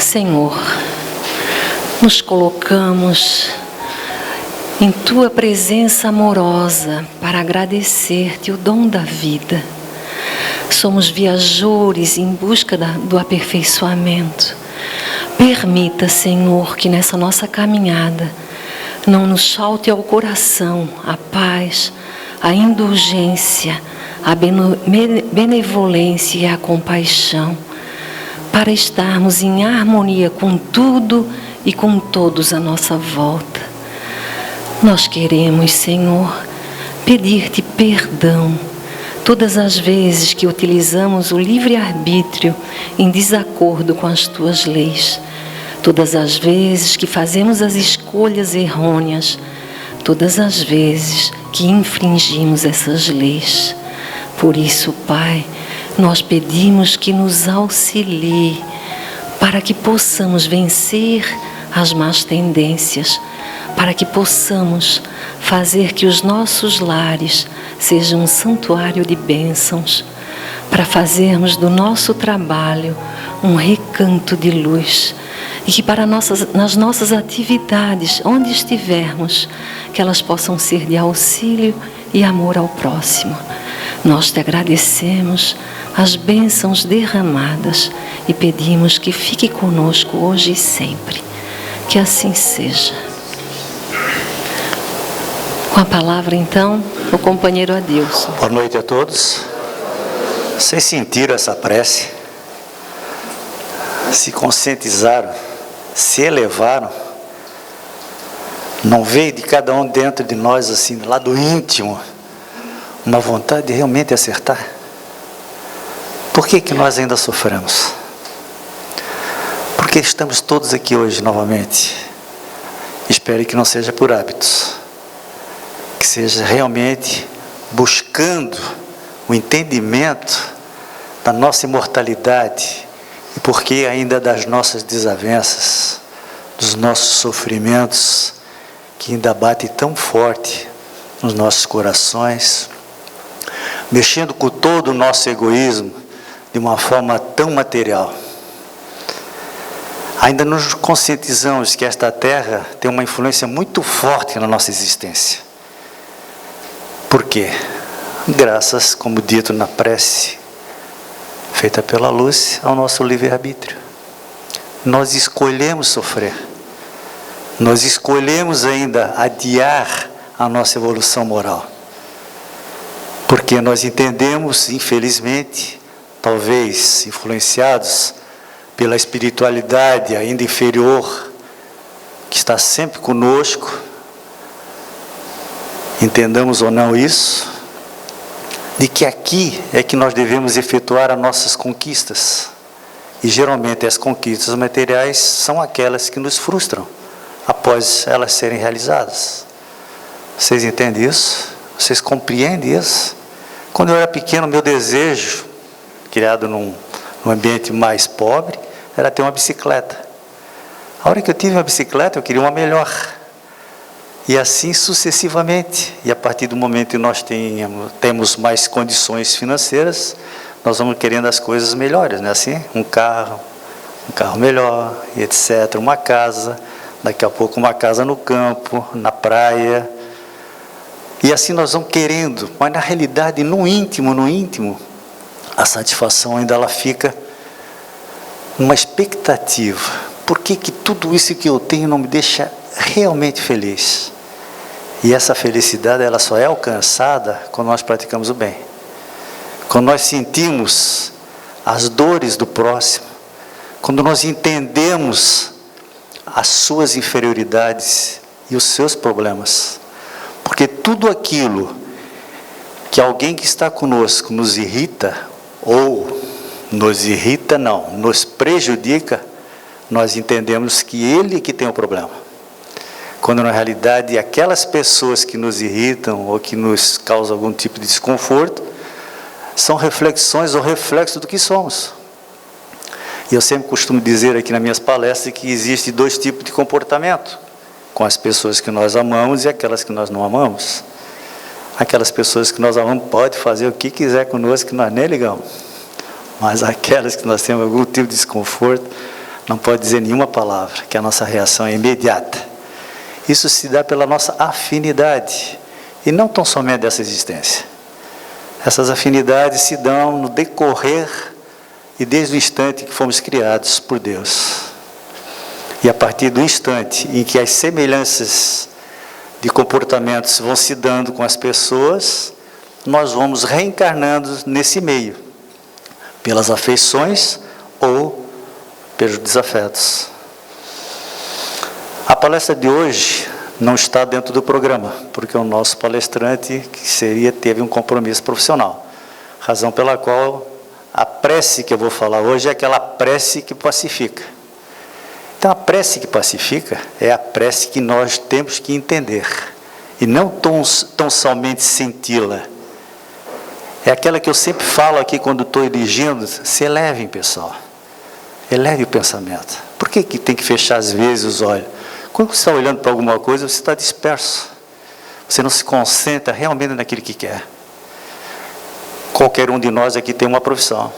Senhor, nos colocamos em Tua presença amorosa para agradecer-te o dom da vida. Somos viajores em busca do aperfeiçoamento. Permita, Senhor, que nessa nossa caminhada não nos falte ao coração a paz, a indulgência, a benevolência e a compaixão, para estarmos em harmonia com tudo e com todos à nossa volta. Nós queremos, Senhor, pedir-te perdão todas as vezes que utilizamos o livre-arbítrio em desacordo com as tuas leis, todas as vezes que fazemos as escolhas errôneas, todas as vezes que infringimos essas leis. Por isso, Pai, nós pedimos que nos auxilie para que possamos vencer as más tendências, para que possamos fazer que os nossos lares sejam um santuário de bênçãos, para fazermos do nosso trabalho um recanto de luz, e que nas nossas atividades, onde estivermos, que elas possam ser de auxílio e amor ao próximo. Nós te agradecemos as bênçãos derramadas e pedimos que fique conosco hoje e sempre. Que assim seja. Com a palavra, então, o companheiro Adilson. Boa noite a todos. Vocês sentiram essa prece? Se conscientizaram? Se elevaram? Não veio de cada um dentro de nós, assim, lá do íntimo, uma vontade de realmente acertar? Por que nós ainda sofremos? Porque estamos todos aqui hoje novamente. Espero que não seja por hábitos, que seja realmente buscando o entendimento da nossa imortalidade e porque ainda das nossas desavenças, dos nossos sofrimentos que ainda batem tão forte nos nossos corações, mexendo com todo o nosso egoísmo de uma forma tão material. Ainda nos conscientizamos que esta terra tem uma influência muito forte na nossa existência. Por quê? Graças, como dito na prece feita pela Lúcia, ao nosso livre-arbítrio. Nós escolhemos sofrer. Nós escolhemos ainda adiar a nossa evolução moral. Porque nós entendemos, infelizmente, talvez influenciados pela espiritualidade ainda inferior, que está sempre conosco, entendamos ou não isso, de que aqui é que nós devemos efetuar as nossas conquistas. E geralmente as conquistas materiais são aquelas que nos frustram após elas serem realizadas. Vocês entendem isso? Vocês compreendem isso? Quando eu era pequeno, meu desejo, criado num ambiente mais pobre, era ter uma bicicleta. A hora que eu tive uma bicicleta, eu queria uma melhor. E assim sucessivamente. E a partir do momento que nós temos mais condições financeiras, nós vamos querendo as coisas melhores, não é assim? Um carro melhor, e etc. Uma casa, daqui a pouco uma casa no campo, na praia. E assim nós vamos querendo, mas na realidade, no íntimo, a satisfação ainda ela fica uma expectativa. Por que tudo isso que eu tenho não me deixa realmente feliz? E essa felicidade ela só é alcançada quando nós praticamos o bem. Quando nós sentimos as dores do próximo, quando nós entendemos as suas inferioridades e os seus problemas. Porque tudo aquilo que alguém que está conosco nos irrita, ou nos prejudica, nós entendemos que ele que tem o problema. Quando na realidade aquelas pessoas que nos irritam ou que nos causam algum tipo de desconforto, são reflexões ou reflexos do que somos. E eu sempre costumo dizer aqui nas minhas palestras que existe 2 tipos de comportamento, com as pessoas que nós amamos e aquelas que nós não amamos. Aquelas pessoas que nós amamos podem fazer o que quiser conosco, que nós nem ligamos. Mas aquelas que nós temos algum tipo de desconforto, não pode dizer nenhuma palavra, que a nossa reação é imediata. Isso se dá pela nossa afinidade, e não tão somente dessa existência. Essas afinidades se dão no decorrer e desde o instante que fomos criados por Deus. E a partir do instante em que as semelhanças de comportamentos vão se dando com as pessoas, nós vamos reencarnando nesse meio, pelas afeições ou pelos desafetos. A palestra de hoje não está dentro do programa, porque o nosso palestrante teve um compromisso profissional, razão pela qual a prece que eu vou falar hoje é aquela prece que pacifica. Então, a prece que pacifica é a prece que nós temos que entender, e não tão somente senti-la. É aquela que eu sempre falo aqui quando estou dirigindo: se elevem, pessoal. Eleve o pensamento. Por que tem que fechar às vezes os olhos? Quando você está olhando para alguma coisa, você está disperso. Você não se concentra realmente naquilo que quer. Qualquer um de nós aqui tem uma profissão.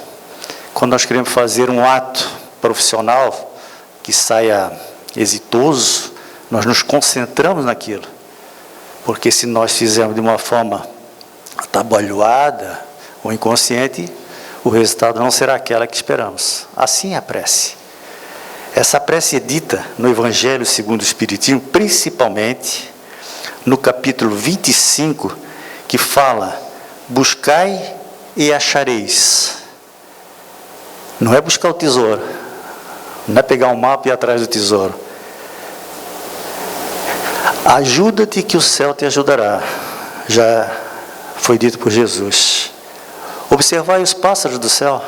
Quando nós queremos fazer um ato profissional que saia exitoso, nós nos concentramos naquilo. Porque se nós fizermos de uma forma atabalhoada ou inconsciente, o resultado não será aquela que esperamos. Assim é a prece. Essa prece é dita no Evangelho segundo o Espiritismo, principalmente no capítulo 25, que fala: buscai e achareis. Não é buscar o tesouro, não é pegar um mapa e ir atrás do tesouro. Ajuda-te que o céu te ajudará. Já foi dito por Jesus. Observai os pássaros do céu.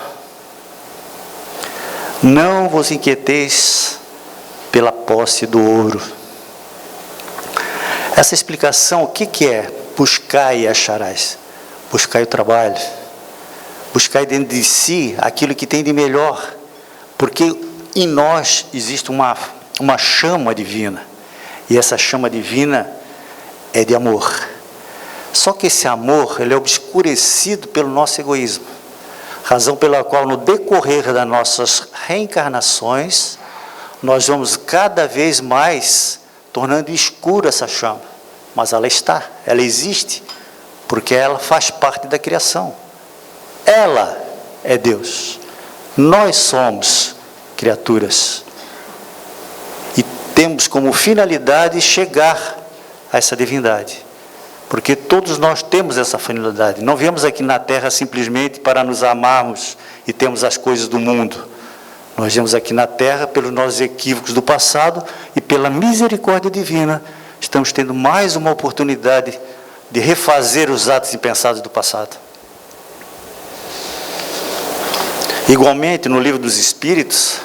Não vos inquieteis pela posse do ouro. Essa explicação, o que é buscai e acharás? Buscai o trabalho. Buscai dentro de si aquilo que tem de melhor. Porque em nós existe uma chama divina. E essa chama divina é de amor. Só que esse amor, ele é obscurecido pelo nosso egoísmo. Razão pela qual, no decorrer das nossas reencarnações, nós vamos cada vez mais tornando escura essa chama. Mas ela está, ela existe, porque ela faz parte da criação. Ela é Deus. Nós somos criaturas. E temos como finalidade chegar a essa divindade. Porque todos nós temos essa finalidade. Não viemos aqui na Terra simplesmente para nos amarmos e termos as coisas do mundo. Nós viemos aqui na Terra pelos nossos equívocos do passado e pela misericórdia divina estamos tendo mais uma oportunidade de refazer os atos impensados do passado. Igualmente, no Livro dos Espíritos,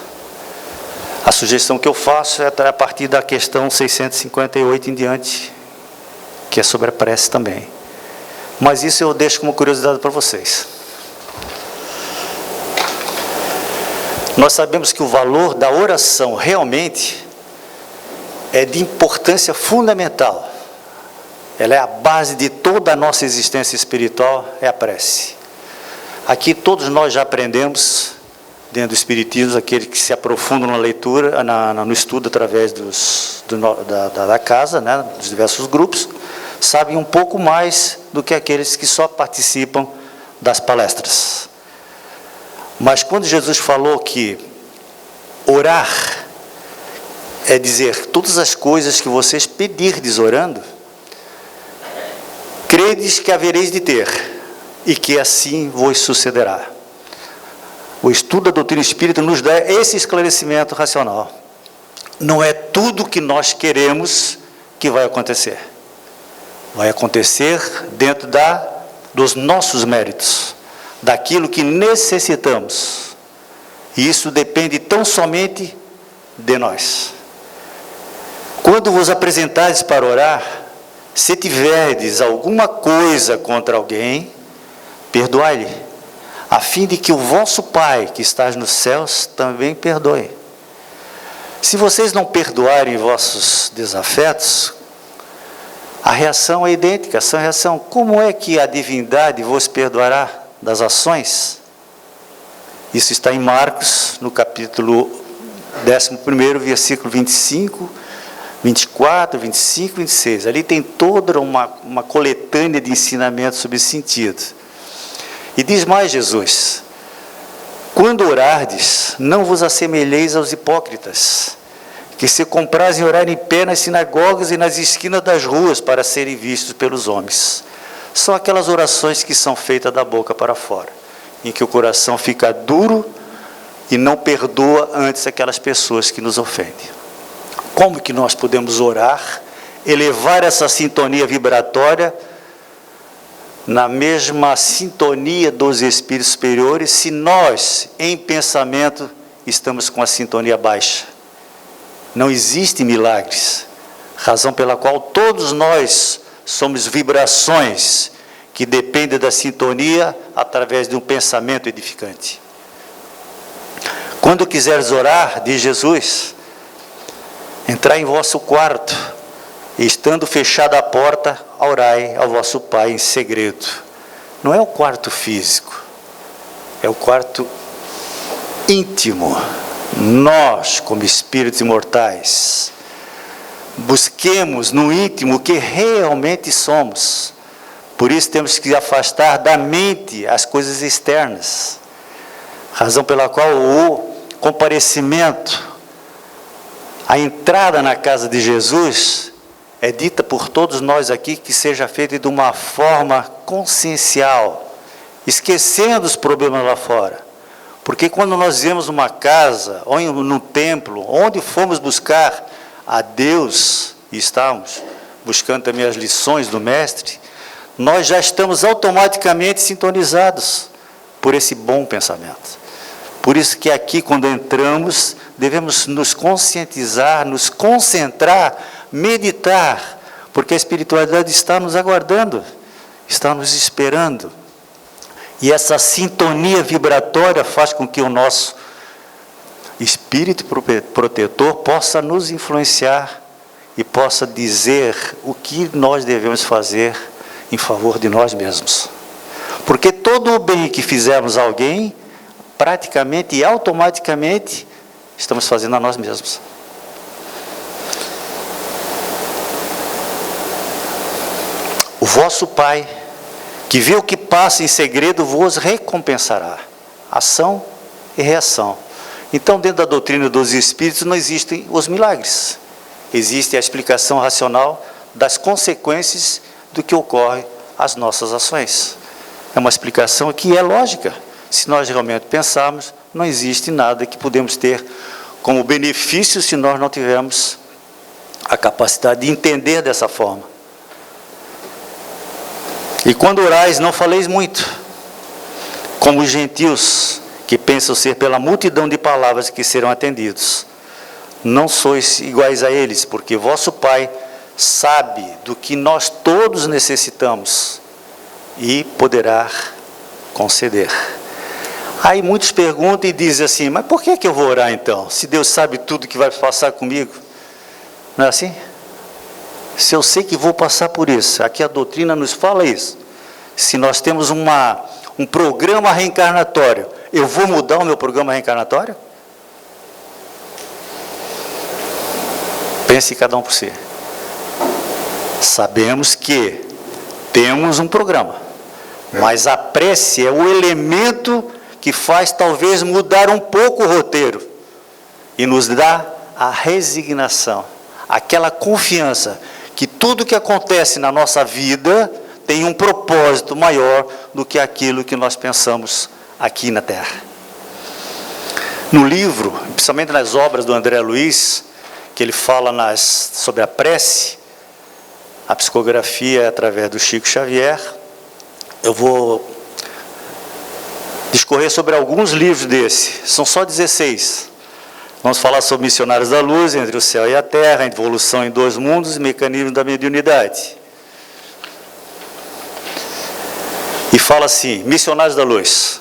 a sugestão que eu faço é a partir da questão 658 em diante, que é sobre a prece também. Mas isso eu deixo como curiosidade para vocês. Nós sabemos que o valor da oração realmente é de importância fundamental. Ela é a base de toda a nossa existência espiritual, é a prece. Aqui todos nós já aprendemos, dentro do Espiritismo, aqueles que se aprofundam na leitura, no estudo através da casa, né, dos diversos grupos, sabem um pouco mais do que aqueles que só participam das palestras. Mas quando Jesus falou que orar é dizer todas as coisas que vocês pedirdes orando, credes que havereis de ter, e que assim vos sucederá. O estudo da doutrina espírita nos dá esse esclarecimento racional. Não é tudo que nós queremos que vai acontecer. Vai acontecer dentro dos nossos méritos, daquilo que necessitamos. E isso depende tão somente de nós. Quando vos apresentardes para orar, se tiverdes alguma coisa contra alguém, perdoai-lhe, a fim de que o vosso Pai, que estás nos céus, também perdoe. Se vocês não perdoarem vossos desafetos, a reação é idêntica, essa reação: como é que a divindade vos perdoará das ações? Isso está em Marcos, no capítulo 11º, versículo 25, 24, 25, 26. Ali tem toda uma coletânea de ensinamentos sobre esse sentido. E diz mais Jesus: quando orardes, não vos assemelheis aos hipócritas, que se comprazem orar em pé nas sinagogas e nas esquinas das ruas para serem vistos pelos homens. São aquelas orações que são feitas da boca para fora, em que o coração fica duro e não perdoa antes aquelas pessoas que nos ofendem. Como que nós podemos orar, elevar essa sintonia vibratória na mesma sintonia dos espíritos superiores, se nós, em pensamento, estamos com a sintonia baixa? Não existem milagres, razão pela qual todos nós somos vibrações que dependem da sintonia através de um pensamento edificante. Quando quiseres orar, diz Jesus, entrai em vosso quarto, e estando fechada a porta, orai ao vosso Pai em segredo. Não é o quarto físico, é o quarto íntimo. Nós, como espíritos imortais, busquemos no íntimo o que realmente somos. Por isso temos que afastar da mente as coisas externas. Razão pela qual o comparecimento, a entrada na casa de Jesus, é dita por todos nós aqui que seja feita de uma forma consciencial, esquecendo os problemas lá fora. Porque quando nós vemos uma casa, ou no templo, onde fomos buscar a Deus, e estamos buscando também as lições do Mestre, nós já estamos automaticamente sintonizados por esse bom pensamento. Por isso que aqui, quando entramos, devemos nos conscientizar, nos concentrar, meditar, porque a espiritualidade está nos aguardando, está nos esperando. E essa sintonia vibratória faz com que o nosso espírito protetor possa nos influenciar e possa dizer o que nós devemos fazer em favor de nós mesmos. Porque todo o bem que fizermos a alguém, praticamente e automaticamente, estamos fazendo a nós mesmos. O vosso Pai, que vê o que passa em segredo, vos recompensará. Ação e reação. Então, dentro da doutrina dos Espíritos, não existem os milagres. Existe a explicação racional das consequências do que ocorre às nossas ações. É uma explicação que é lógica. Se nós realmente pensarmos, não existe nada que podemos ter como benefício se nós não tivermos a capacidade de entender dessa forma. E quando orais, não faleis muito, como os gentios, que pensam ser pela multidão de palavras que serão atendidos. Não sois iguais a eles, porque vosso Pai sabe do que nós todos necessitamos e poderá conceder. Aí muitos perguntam e dizem assim, mas por que eu vou orar então? Se Deus sabe tudo que vai passar comigo. Não é assim? Se eu sei que vou passar por isso, aqui a doutrina nos fala isso. Se nós temos um programa reencarnatório, eu vou mudar o meu programa reencarnatório? Pense cada um por si. Sabemos que temos um programa, mas a prece é o elemento que faz talvez mudar um pouco o roteiro e nos dá a resignação, aquela confiança que tudo que acontece na nossa vida tem um propósito maior do que aquilo que nós pensamos aqui na Terra. No livro, principalmente nas obras do André Luiz, que ele fala sobre a prece, a psicografia através do Chico Xavier, eu vou discorrer sobre alguns livros desse, são só 16. Vamos falar sobre Missionários da Luz, Entre o Céu e a Terra, a Evolução em Dois Mundos e Mecanismo da Mediunidade. E fala assim, Missionários da Luz,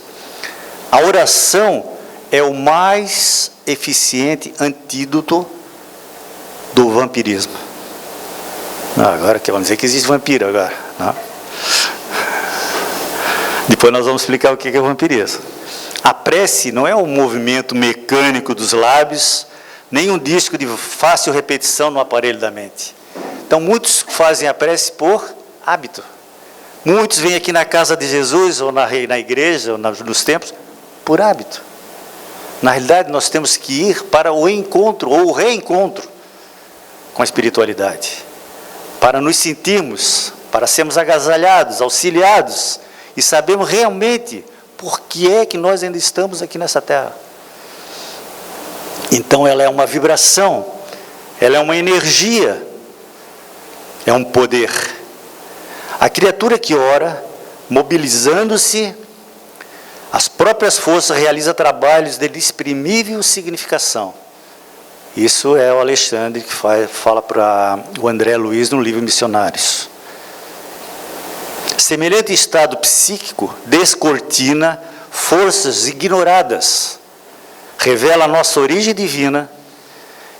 a oração é o mais eficiente antídoto do vampirismo. Agora que vamos dizer que existe vampiro agora, não? Depois nós vamos explicar o que é vampirismo. A prece não é um movimento mecânico dos lábios, nem um disco de fácil repetição no aparelho da mente. Então, muitos fazem a prece por hábito. Muitos vêm aqui na casa de Jesus, ou na igreja, ou nos templos, por hábito. Na realidade, nós temos que ir para o encontro, ou o reencontro com a espiritualidade. Para nos sentirmos, para sermos agasalhados, auxiliados, e sabermos realmente por que é que nós ainda estamos aqui nessa terra. Então, ela é uma vibração, ela é uma energia, é um poder. A criatura que ora, mobilizando-se, as próprias forças, realiza trabalhos de inexprimível significação. Isso é o Alexandre que fala para o André Luiz no livro Missionários. Semelhante estado psíquico descortina forças ignoradas, revela a nossa origem divina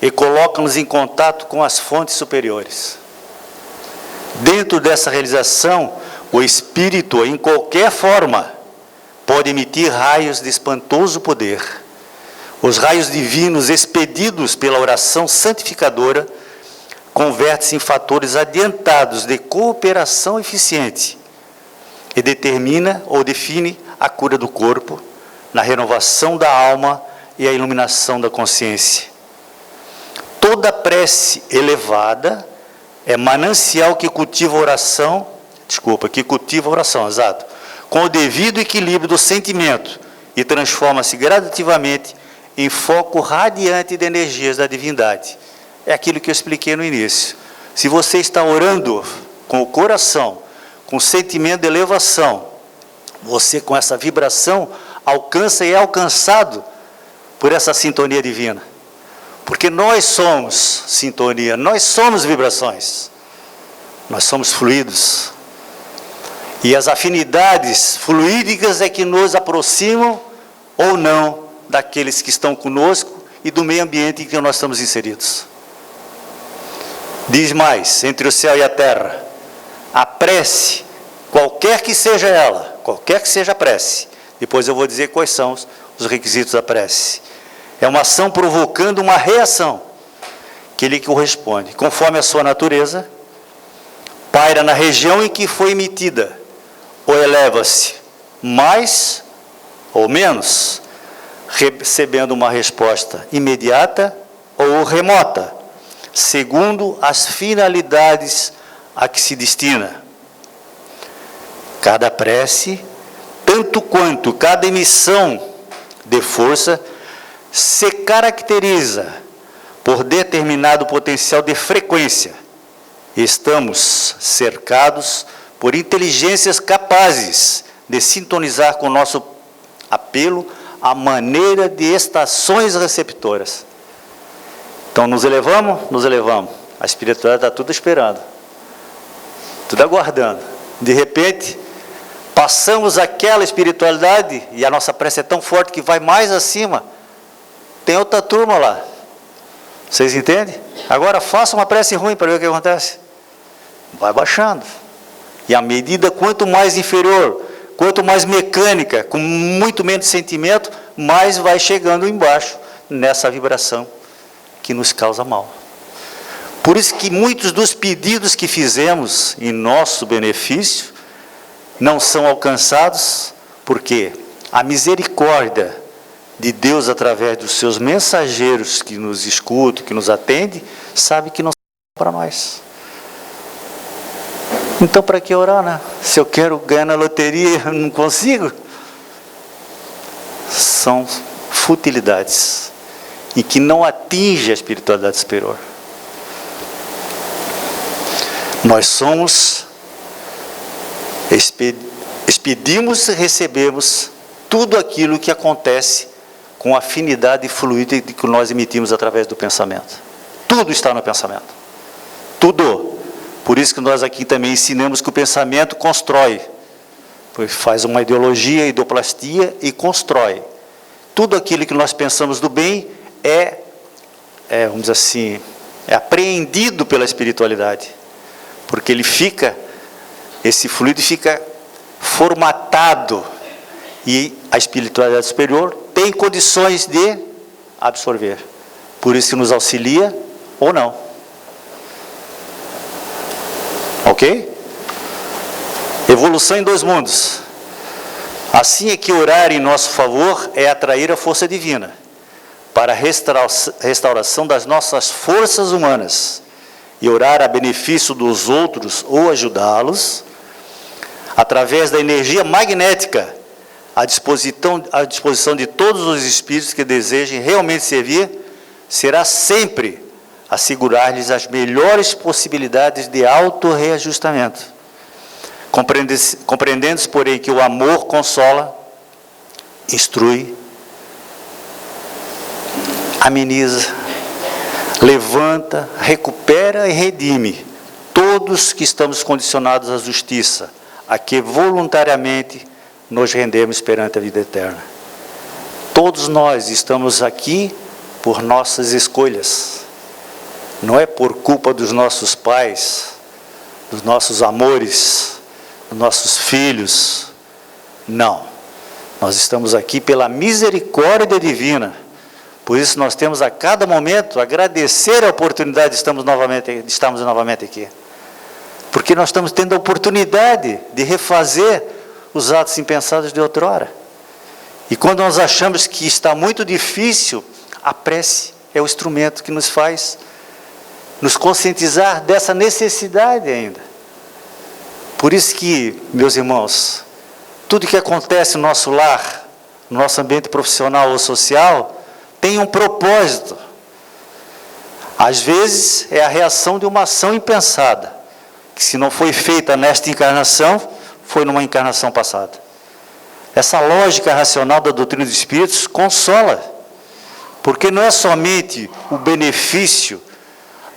e coloca-nos em contato com as fontes superiores. Dentro dessa realização, o espírito, em qualquer forma, pode emitir raios de espantoso poder. Os raios divinos expedidos pela oração santificadora convertem-se em fatores adiantados de cooperação eficiente e determina ou define a cura do corpo, na renovação da alma e a iluminação da consciência. Toda prece elevada é manancial que cultiva a oração, exato, com o devido equilíbrio do sentimento e transforma-se gradativamente em foco radiante de energias da divindade. É aquilo que eu expliquei no início. Se você está orando com o coração, com sentimento de elevação, você com essa vibração alcança e é alcançado por essa sintonia divina. Porque nós somos sintonia, nós somos vibrações, nós somos fluidos. E as afinidades fluídicas é que nos aproximam ou não daqueles que estão conosco e do meio ambiente em que nós estamos inseridos. Diz mais, entre o céu e a terra, a prece, qualquer que seja ela, qualquer que seja a prece, depois eu vou dizer quais são os requisitos da prece. É uma ação provocando uma reação que lhe corresponde, conforme a sua natureza, paira na região em que foi emitida, ou eleva-se mais ou menos, recebendo uma resposta imediata ou remota, segundo as finalidades a que se destina. Cada prece, tanto quanto cada emissão de força, se caracteriza por determinado potencial de frequência. Estamos cercados por inteligências capazes de sintonizar com o nosso apelo a maneira de estações receptoras. Então, nos elevamos? Nos elevamos. A espiritualidade está tudo esperando, tudo aguardando. De repente, passamos aquela espiritualidade e a nossa prece é tão forte que vai mais acima. Tem outra turma lá. Vocês entendem? Agora faça uma prece ruim para ver o que acontece. Vai baixando. E à medida, quanto mais inferior, quanto mais mecânica, com muito menos sentimento, mais vai chegando embaixo, nessa vibração que nos causa mal. Por isso que muitos dos pedidos que fizemos em nosso benefício não são alcançados, porque a misericórdia de Deus, através dos seus mensageiros que nos escutam, que nos atendem, sabe que não é para nós. Então, para que orar, né? Se eu quero ganhar na loteria e não consigo? São futilidades e que não atinge a espiritualidade superior. Nós somos, expedimos e recebemos tudo aquilo que acontece com a afinidade fluida que nós emitimos através do pensamento. Tudo está no pensamento. Tudo. Por isso que nós aqui também ensinamos que o pensamento constrói. Faz uma ideologia, idoplastia e constrói. Tudo aquilo que nós pensamos do bem vamos dizer assim, é apreendido pela espiritualidade. Porque esse fluido fica formatado. E a espiritualidade superior tem condições de absorver. por isso nos auxilia ou não. Ok? Evolução em 2 mundos. Assim é que orar em nosso favor é atrair a força divina para a restauração das nossas forças humanas, e orar a benefício dos outros ou ajudá-los, através da energia magnética à disposição de todos os espíritos que desejem realmente servir, será sempre assegurar-lhes as melhores possibilidades de autorreajustamento. Compreendendo-se, porém, que o amor consola, instrui, ameniza, levanta, recupera e redime todos que estamos condicionados à justiça, a que voluntariamente nos rendemos perante a vida eterna. Todos nós estamos aqui por nossas escolhas. Não é por culpa dos nossos pais, dos nossos amores, dos nossos filhos. Não. Nós estamos aqui pela misericórdia divina. Por isso nós temos a cada momento agradecer a oportunidade de estarmos novamente aqui. Porque nós estamos tendo a oportunidade de refazer os atos impensados de outrora. E quando nós achamos que está muito difícil, a prece é o instrumento que nos faz nos conscientizar dessa necessidade ainda. Por isso que, meus irmãos, tudo que acontece no nosso lar, no nosso ambiente profissional ou social, tem um propósito. Às vezes é a reação de uma ação impensada, que se não foi feita nesta encarnação, foi numa encarnação passada. Essa lógica racional da doutrina dos espíritos consola, porque não é somente o benefício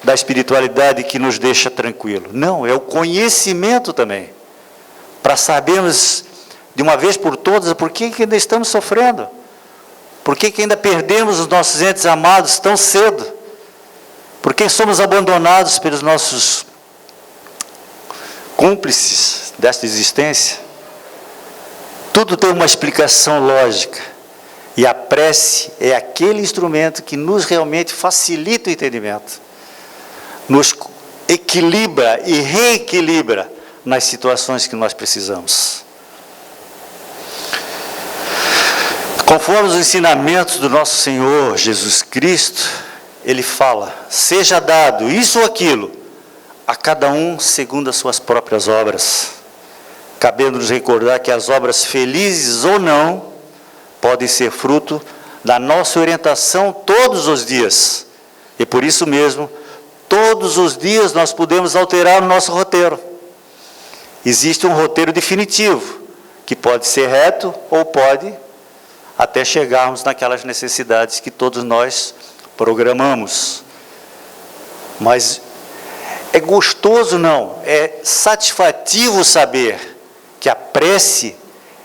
da espiritualidade que nos deixa tranquilo. Não, é o conhecimento também, para sabermos de uma vez por todas por que ainda estamos sofrendo, por que ainda perdemos os nossos entes amados tão cedo, por que somos abandonados pelos nossos cúmplices desta existência. Tudo tem uma explicação lógica, e a prece é aquele instrumento que nos realmente facilita o entendimento, nos equilibra e reequilibra nas situações que nós precisamos. Conforme os ensinamentos do nosso Senhor Jesus Cristo, Ele fala: seja dado isso ou aquilo a cada um segundo as suas próprias obras, cabendo-nos recordar que as obras, felizes ou não, podem ser fruto da nossa orientação todos os dias, e por isso mesmo, todos os dias nós podemos alterar o nosso roteiro. Existe um roteiro definitivo, que pode ser reto ou pode até chegarmos naquelas necessidades que todos nós programamos. Mas é gostoso, não? É satisfativo saber que a prece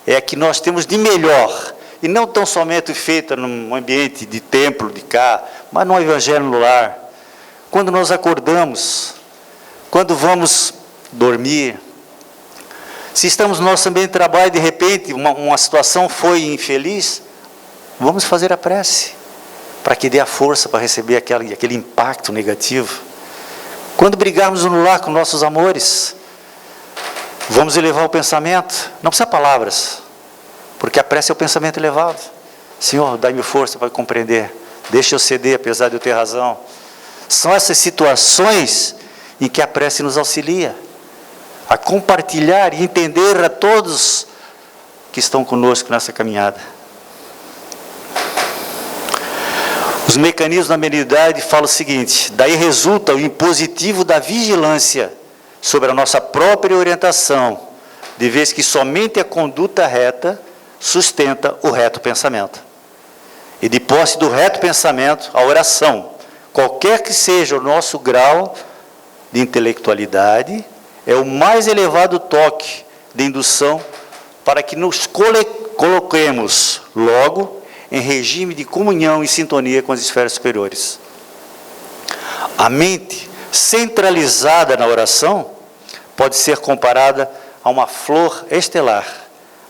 é a que nós temos de melhor, e não tão somente feita num ambiente de templo, de cá, mas no evangelho no lar. Quando nós acordamos, quando vamos dormir, se estamos no nosso ambiente de trabalho e de repente uma situação foi infeliz, vamos fazer a prece, para que dê a força para receber aquele impacto negativo. Quando brigarmos no lar com nossos amores, vamos elevar o pensamento, não precisa palavras, porque a prece é o pensamento elevado. Senhor, dai-me força para compreender, deixa eu ceder apesar de eu ter razão. São essas situações em que a prece nos auxilia a compartilhar e entender a todos que estão conosco nessa caminhada. Os mecanismos da mediunidade falam o seguinte: daí resulta o impositivo da vigilância sobre a nossa própria orientação, de vez que somente a conduta reta sustenta o reto pensamento. E de posse do reto pensamento, a oração, qualquer que seja o nosso grau de intelectualidade, é o mais elevado toque de indução para que nos coloquemos logo em regime de comunhão e sintonia com as esferas superiores. A mente centralizada na oração pode ser comparada a uma flor estelar,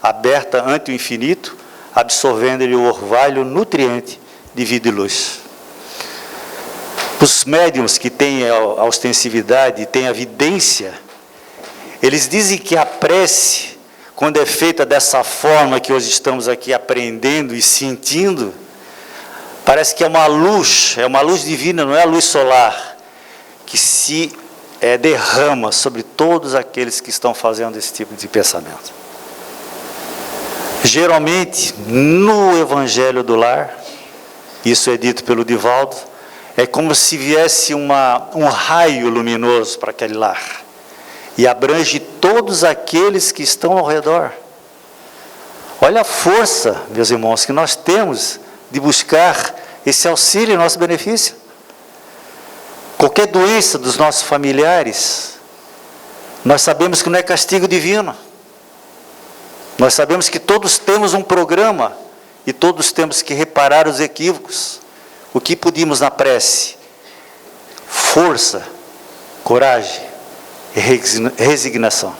aberta ante o infinito, absorvendo-lhe o orvalho nutriente de vida e luz. Os médiuns que têm a ostensividade, têm a vidência, eles dizem que a prece, quando é feita dessa forma que hoje estamos aqui aprendendo e sentindo, parece que é uma luz divina, não é a luz solar, que se derrama sobre todos aqueles que estão fazendo esse tipo de pensamento. Geralmente, no Evangelho do Lar, isso é dito pelo Divaldo, é como se viesse um raio luminoso para aquele lar, e abrange todos aqueles que estão ao redor. Olha a força, meus irmãos, que nós temos de buscar esse auxílio em nosso benefício. Qualquer doença dos nossos familiares, nós sabemos que não é castigo divino. Nós sabemos que todos temos um programa e todos temos que reparar os equívocos. O que pedimos na prece? Força, coragem e resignação.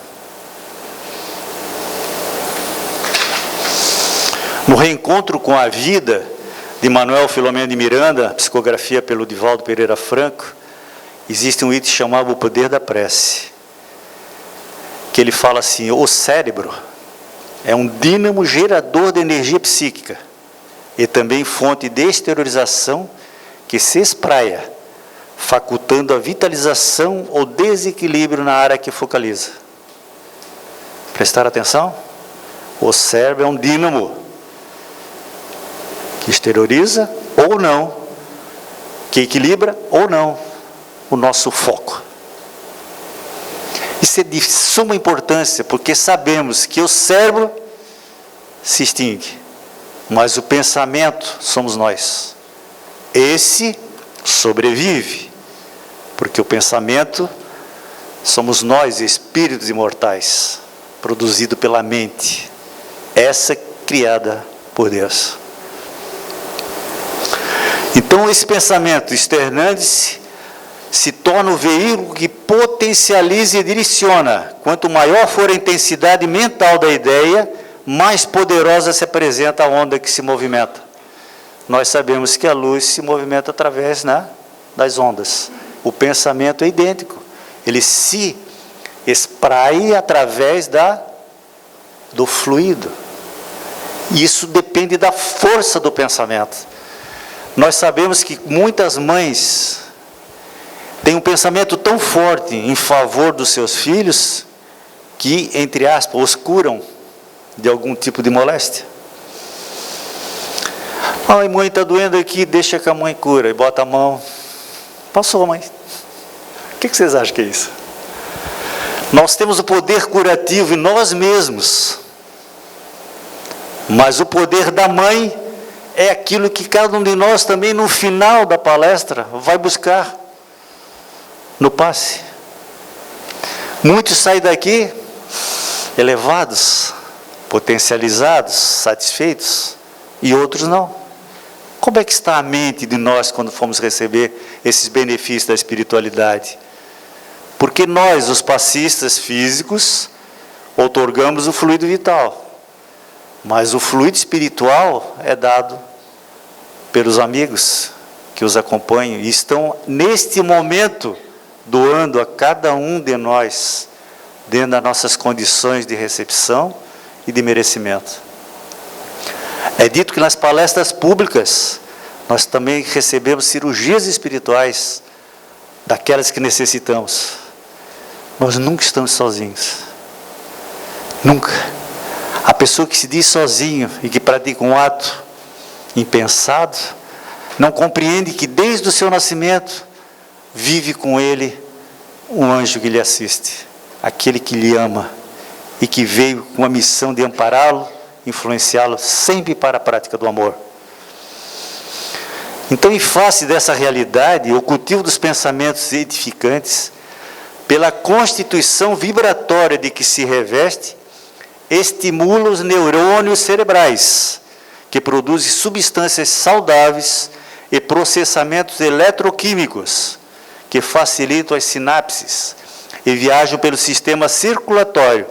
No Reencontro com a Vida, de Manuel Filomeno de Miranda, psicografia pelo Divaldo Pereira Franco, existe um item chamado O Poder da Prece, que ele fala assim: o cérebro é um dínamo gerador de energia psíquica e também fonte de exteriorização que se espraia, facultando a vitalização ou desequilíbrio na área que focaliza. Prestar atenção? O cérebro é um dínamo que exterioriza ou não, que equilibra ou não o nosso foco. Isso é de suma importância, porque sabemos que o cérebro se extingue, mas o pensamento somos nós. Esse sobrevive, porque o pensamento somos nós, espíritos imortais, produzido pela mente, essa criada por Deus. Então esse pensamento externando-se se torna o veículo que potencializa e direciona. Quanto maior for a intensidade mental da ideia, mais poderosa se apresenta a onda que se movimenta. Nós sabemos que a luz se movimenta através das ondas. O pensamento é idêntico. Ele se espraia através do fluido. Isso depende da força do pensamento. Nós sabemos que muitas mães têm um pensamento tão forte em favor dos seus filhos que, entre aspas, os curam de algum tipo de moléstia. Ai, mãe, está doendo aqui, deixa que a mãe cura. E bota a mão. Passou, mãe. O que vocês acham que é isso? Nós temos o poder curativo em nós mesmos. Mas o poder da mãe é aquilo que cada um de nós também, no final da palestra, vai buscar no passe. Muitos saem daqui elevados, potencializados, satisfeitos, e outros não. Como é que está a mente de nós quando fomos receber esses benefícios da espiritualidade? Porque nós, os passistas físicos, outorgamos o fluido vital, mas o fluido espiritual é dado pelos amigos que os acompanham e estão neste momento doando a cada um de nós, dentro das nossas condições de recepção e de merecimento. É dito que nas palestras públicas, nós também recebemos cirurgias espirituais, daquelas que necessitamos. Nós nunca estamos sozinhos. Nunca. A pessoa que se diz sozinho e que pratica um ato impensado, não compreende que desde o seu nascimento, vive com ele um anjo que lhe assiste, aquele que lhe ama e que veio com a missão de ampará-lo, influenciá-lo sempre para a prática do amor. Então, em face dessa realidade, o cultivo dos pensamentos edificantes, pela constituição vibratória de que se reveste, estimula os neurônios cerebrais, que produzem substâncias saudáveis e processamentos eletroquímicos, que facilitam as sinapses e viajam pelo sistema circulatório,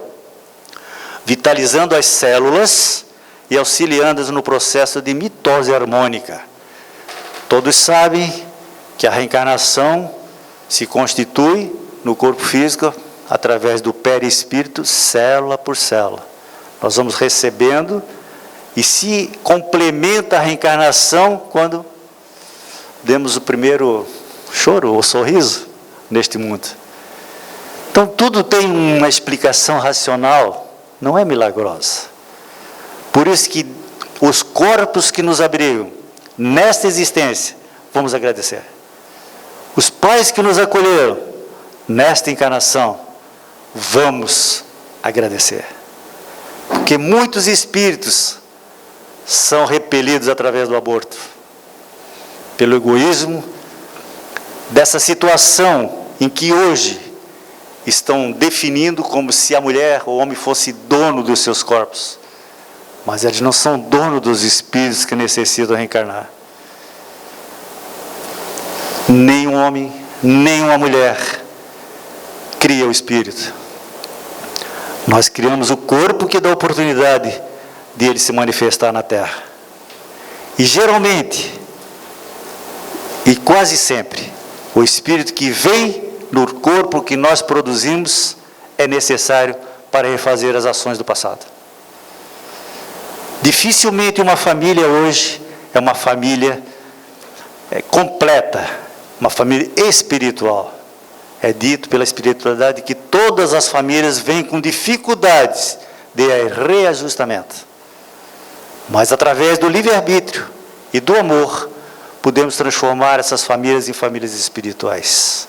vitalizando as células e auxiliando-as no processo de mitose harmônica. Todos sabem que a reencarnação se constitui no corpo físico através do perispírito, célula por célula. Nós vamos recebendo e se complementa a reencarnação quando demos o primeiro choro ou sorriso neste mundo. Então tudo tem uma explicação racional, não é milagrosa. Por isso que os corpos que nos abrigam nesta existência, vamos agradecer. Os pais que nos acolheram nesta encarnação, vamos agradecer. Porque muitos espíritos são repelidos através do aborto, pelo egoísmo, dessa situação em que hoje estão definindo como se a mulher ou o homem fosse dono dos seus corpos. Mas eles não são dono dos espíritos que necessitam reencarnar. Nem um homem, nem uma mulher cria o espírito. Nós criamos o corpo que dá a oportunidade de ele se manifestar na Terra. E geralmente, e quase sempre, o espírito que vem no corpo que nós produzimos é necessário para refazer as ações do passado. Dificilmente uma família hoje é uma família completa, uma família espiritual. É dito pela espiritualidade que todas as famílias vêm com dificuldades de reajustamento. Mas através do livre-arbítrio e do amor, podemos transformar essas famílias em famílias espirituais.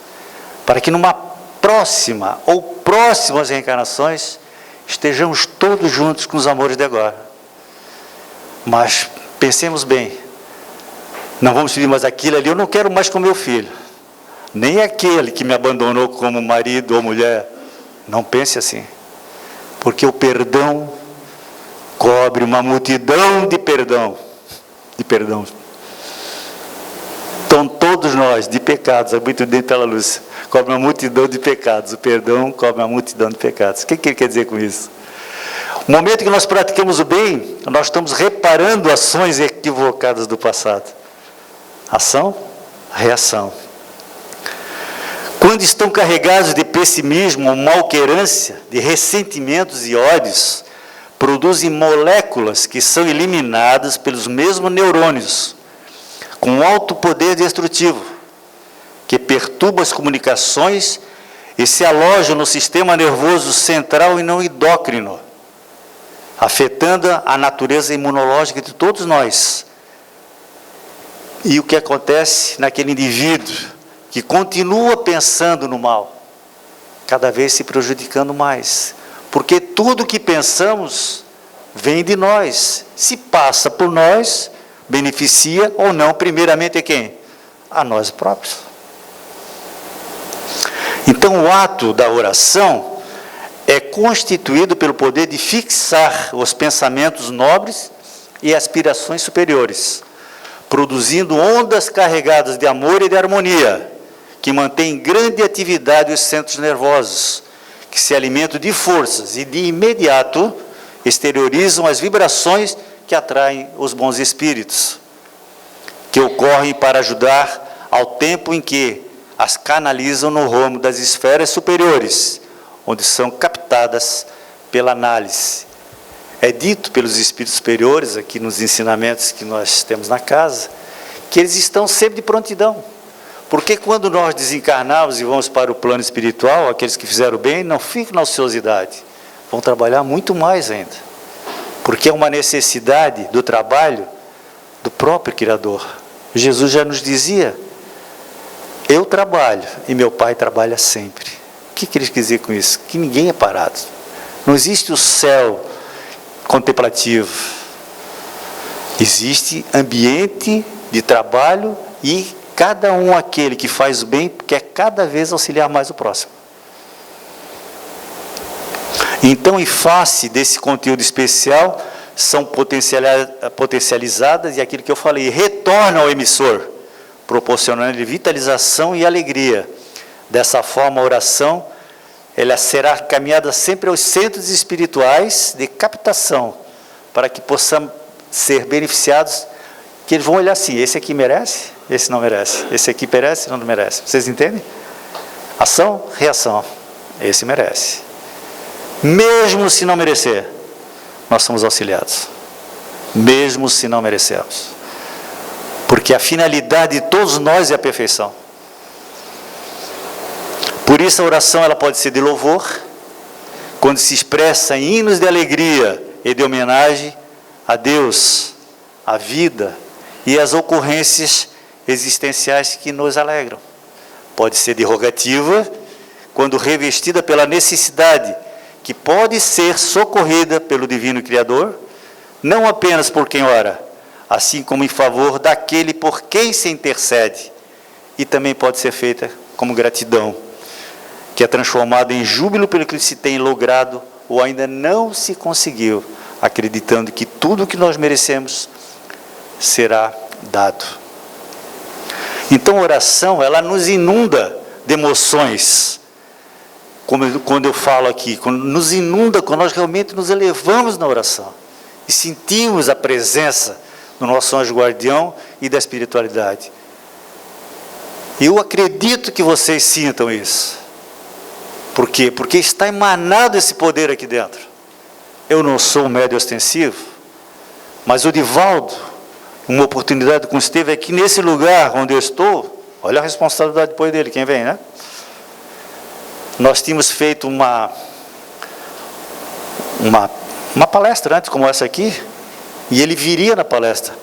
Para que numa próxima ou próximas reencarnações, estejamos todos juntos com os amores de agora. Mas pensemos bem, não vamos pedir mais aquilo ali, eu não quero mais com meu filho. Nem aquele que me abandonou como marido ou mulher. Não pense assim. Porque o perdão cobre uma multidão de perdão. Então todos nós, de pecados, é muito dentro pela luz, cobre uma multidão de pecados. O perdão cobre uma multidão de pecados. O que ele quer dizer com isso? No momento que nós praticamos o bem, nós estamos reparando ações equivocadas do passado. Ação, reação. Quando estão carregados de pessimismo ou malquerência, de ressentimentos e ódios, produzem moléculas que são eliminadas pelos mesmos neurônios, com alto poder destrutivo, que perturbam as comunicações e se alojam no sistema nervoso central e não endócrino, afetando a natureza imunológica de todos nós. E o que acontece naquele indivíduo que continua pensando no mal, cada vez se prejudicando mais, porque tudo que pensamos vem de nós, se passa por nós, beneficia ou não, primeiramente a quem? A nós próprios. Então o ato da oração é constituído pelo poder de fixar os pensamentos nobres e aspirações superiores, produzindo ondas carregadas de amor e de harmonia, que mantêm grande atividade os centros nervosos, que se alimentam de forças e de imediato exteriorizam as vibrações que atraem os bons espíritos, que ocorrem para ajudar ao tempo em que as canalizam no rumo das esferas superiores, onde são captadas pela análise. É dito pelos espíritos superiores, aqui nos ensinamentos que nós temos na casa, que eles estão sempre de prontidão. Porque quando nós desencarnamos e vamos para o plano espiritual, aqueles que fizeram bem, não ficam na ociosidade, vão trabalhar muito mais ainda. Porque é uma necessidade do trabalho do próprio Criador. Jesus já nos dizia, eu trabalho e meu Pai trabalha sempre. O que ele quer dizer com isso? Que ninguém é parado. Não existe o céu contemplativo. Existe ambiente de trabalho e cada um aquele que faz o bem quer cada vez auxiliar mais o próximo. Então, em face desse conteúdo especial, são potencializadas e aquilo que eu falei, retorna ao emissor, proporcionando vitalização e alegria. Dessa forma, a oração ela será caminhada sempre aos centros espirituais de captação, para que possamos ser beneficiados que eles vão olhar assim, esse aqui merece, esse não merece, esse aqui merece, não merece. Vocês entendem? Ação, reação. Esse merece. Mesmo se não merecer, nós somos auxiliados. Mesmo se não merecemos. Porque a finalidade de todos nós é a perfeição. Por isso a oração ela pode ser de louvor, quando se expressa em hinos de alegria e de homenagem a Deus, a vida e as ocorrências existenciais que nos alegram. Pode ser de rogativa, quando revestida pela necessidade, que pode ser socorrida pelo Divino Criador, não apenas por quem ora, assim como em favor daquele por quem se intercede, e também pode ser feita como gratidão, que é transformada em júbilo pelo que se tem logrado ou ainda não se conseguiu, acreditando que tudo o que nós merecemos será dado. Então a oração, ela nos inunda de emoções, como quando eu falo aqui, quando nos inunda, quando nós realmente nos elevamos na oração, e sentimos a presença do nosso anjo guardião e da espiritualidade. Eu acredito que vocês sintam isso. Por quê? Porque está emanado esse poder aqui dentro. Eu não sou um médium ostensivo, mas o Divaldo, uma oportunidade com esteve aqui nesse lugar onde eu estou, olha a responsabilidade depois dele, quem vem, né? Nós tínhamos feito uma palestra antes, como essa aqui, e ele viria na palestra.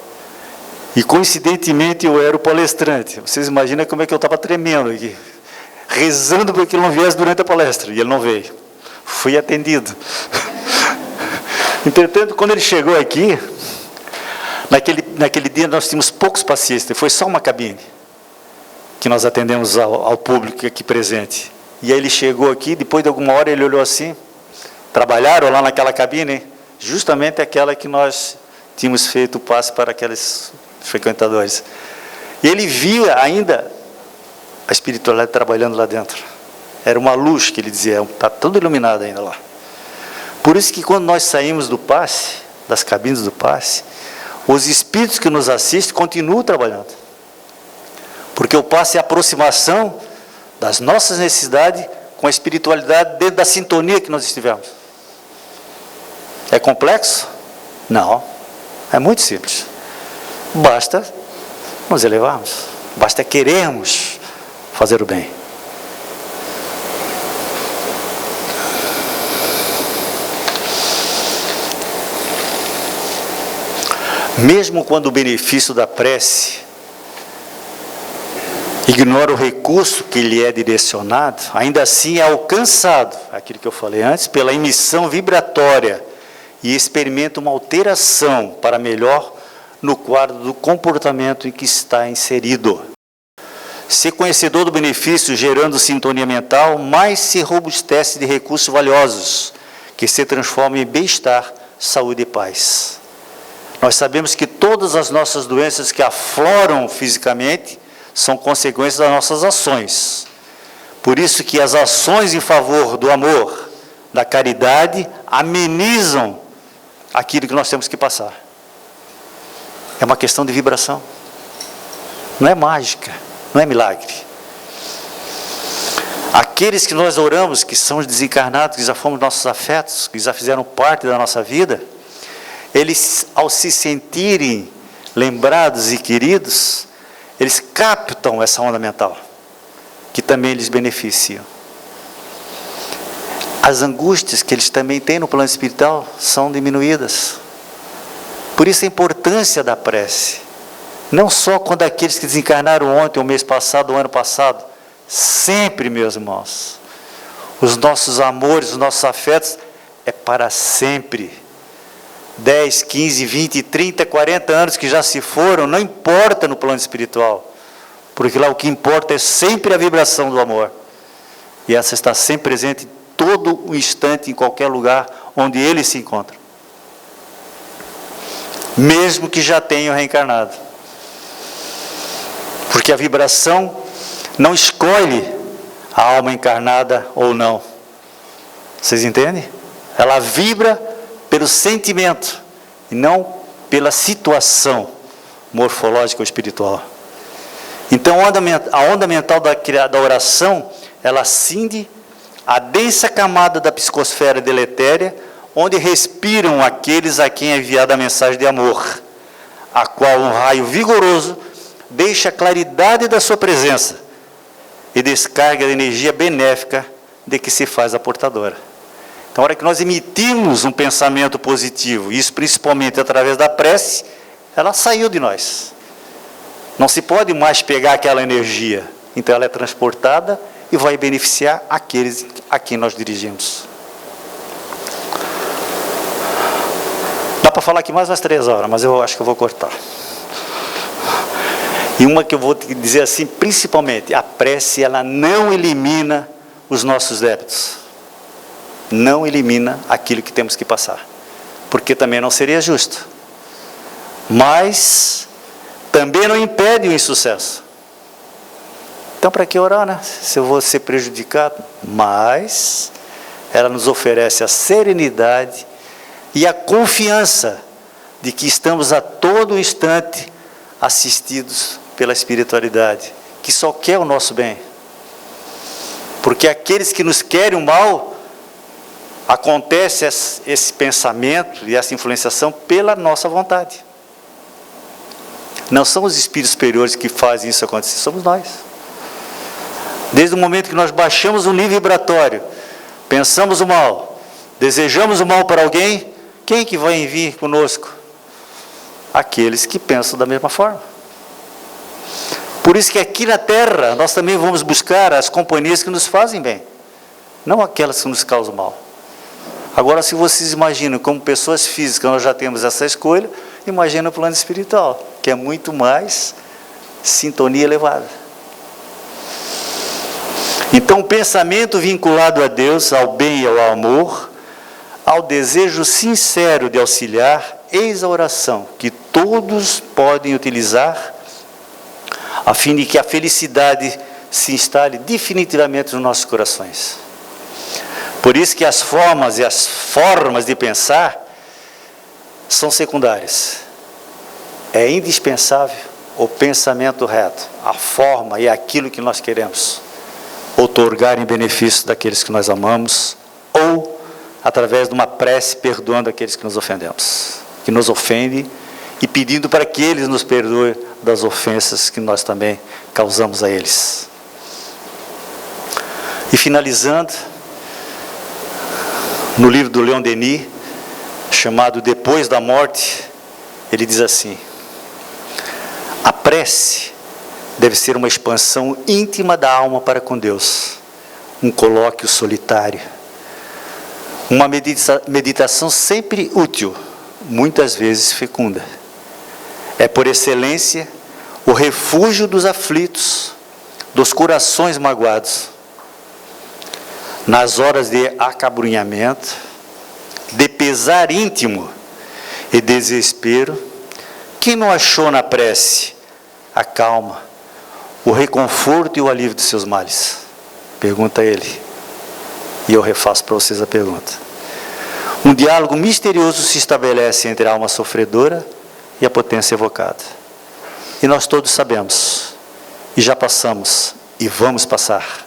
E coincidentemente eu era o palestrante. Vocês imaginam como é que eu estava tremendo aqui, rezando para que ele não viesse durante a palestra, e ele não veio. Fui atendido. Entretanto, quando ele chegou aqui, naquele dia nós tínhamos poucos pacientes, foi só uma cabine que nós atendemos ao público aqui presente. E aí ele chegou aqui, depois de alguma hora ele olhou assim, trabalharam lá naquela cabine, justamente aquela que nós tínhamos feito o passe para aqueles frequentadores. E ele via ainda a espiritualidade trabalhando lá dentro. Era uma luz que ele dizia, está tudo iluminado ainda lá. Por isso que quando nós saímos do passe, das cabines do passe, os espíritos que nos assistem continuam trabalhando. Porque o passe é a aproximação das nossas necessidades com a espiritualidade dentro da sintonia que nós estivemos. É complexo? Não. É muito simples. Basta nos elevarmos. Basta querermos fazer o bem. Mesmo quando o benefício da prece ignora o recurso que lhe é direcionado, ainda assim é alcançado, aquilo que eu falei antes, pela emissão vibratória e experimenta uma alteração para melhor no quadro do comportamento em que está inserido. Ser conhecedor do benefício gerando sintonia mental, mais se robustece de recursos valiosos, que se transformam em bem-estar, saúde e paz. Nós sabemos que todas as nossas doenças que afloram fisicamente são consequências das nossas ações. Por isso que as ações em favor do amor, da caridade, amenizam aquilo que nós temos que passar. É uma questão de vibração. Não é mágica, não é milagre. Aqueles que nós oramos, que são os desencarnados, que já fomos nossos afetos, que já fizeram parte da nossa vida, eles, ao se sentirem lembrados e queridos, eles captam essa onda mental, que também lhes beneficiam. As angústias que eles também têm no plano espiritual são diminuídas. Por isso a importância da prece. Não só quando aqueles que desencarnaram ontem, o mês passado, o ano passado, sempre, meus irmãos. Os nossos amores, os nossos afetos, é para sempre. 10, 15, 20, 30, 40 anos que já se foram, não importa no plano espiritual, porque lá o que importa é sempre a vibração do amor, e essa está sempre presente em todo o instante, em qualquer lugar onde ele se encontra, mesmo que já tenham reencarnado, porque a vibração não escolhe a alma encarnada ou não. Vocês entendem? Ela vibra pelo sentimento e não pela situação morfológica ou espiritual. Então, a onda mental da oração, ela cinde a densa camada da psicosfera deletéria, onde respiram aqueles a quem é enviada a mensagem de amor, a qual um raio vigoroso deixa a claridade da sua presença e descarga a energia benéfica de que se faz a portadora. Então, a hora que nós emitimos um pensamento positivo, isso principalmente através da prece, ela saiu de nós. Não se pode mais pegar aquela energia. Então, ela é transportada e vai beneficiar aqueles a quem nós dirigimos. Dá para falar aqui mais umas 3 horas, mas eu acho que eu vou cortar. E uma que eu vou te dizer assim, principalmente, a prece, ela não elimina os nossos débitos. Não elimina aquilo que temos que passar. Porque também não seria justo. Mas também não impede o insucesso. Então, para que orar, né? Se eu vou ser prejudicado? Mas ela nos oferece a serenidade e a confiança de que estamos a todo instante assistidos pela espiritualidade, que só quer o nosso bem. Porque aqueles que nos querem o mal, acontece esse pensamento e essa influenciação pela nossa vontade. Não são os espíritos superiores que fazem isso acontecer, somos nós. Desde o momento que nós baixamos o nível vibratório, pensamos o mal, desejamos o mal para alguém, quem que vai vir conosco? Aqueles que pensam da mesma forma. Por isso que aqui na Terra, nós também vamos buscar as companhias que nos fazem bem, não aquelas que nos causam mal. Agora, se vocês imaginam como pessoas físicas, nós já temos essa escolha, imagina o plano espiritual, que é muito mais sintonia elevada. Então, o pensamento vinculado a Deus, ao bem e ao amor, ao desejo sincero de auxiliar, eis a oração que todos podem utilizar, a fim de que a felicidade se instale definitivamente nos nossos corações. Por isso que as formas e as formas de pensar são secundárias. É indispensável o pensamento reto, a forma e aquilo que nós queremos outorgar em benefício daqueles que nós amamos, ou através de uma prece perdoando aqueles que nos ofendemos, que nos ofendem, e pedindo para que eles nos perdoem das ofensas que nós também causamos a eles. E finalizando, no livro do Leon Denis, chamado Depois da Morte, ele diz assim: a prece deve ser uma expansão íntima da alma para com Deus, um colóquio solitário, uma meditação sempre útil, muitas vezes fecunda. É por excelência o refúgio dos aflitos, dos corações magoados. Nas horas de acabrunhamento, de pesar íntimo e desespero, quem não achou na prece a calma, o reconforto e o alívio dos seus males? Pergunta ele. E eu refaço para vocês a pergunta. Um diálogo misterioso se estabelece entre a alma sofredora e a potência evocada. E nós todos sabemos, e já passamos, e vamos passar,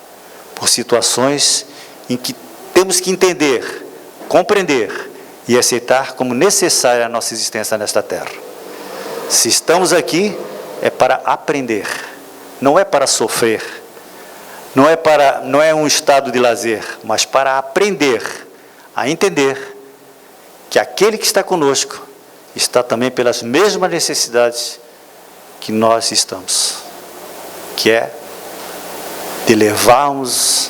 por situações em que temos que entender, compreender e aceitar como necessária a nossa existência nesta terra. Se estamos aqui, é para aprender, não é para sofrer, não é um estado de lazer, mas para aprender a entender que aquele que está conosco está também pelas mesmas necessidades que nós estamos, que é de levarmos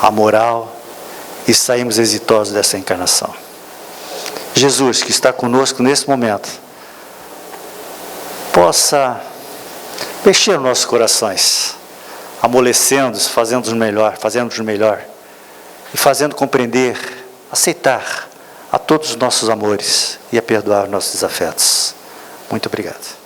a moral e sairmos exitosos dessa encarnação. Jesus, que está conosco nesse momento, possa mexer nos nossos corações, amolecendo-os, fazendo-nos melhor e fazendo compreender, aceitar a todos os nossos amores e a perdoar nossos desafetos. Muito obrigado.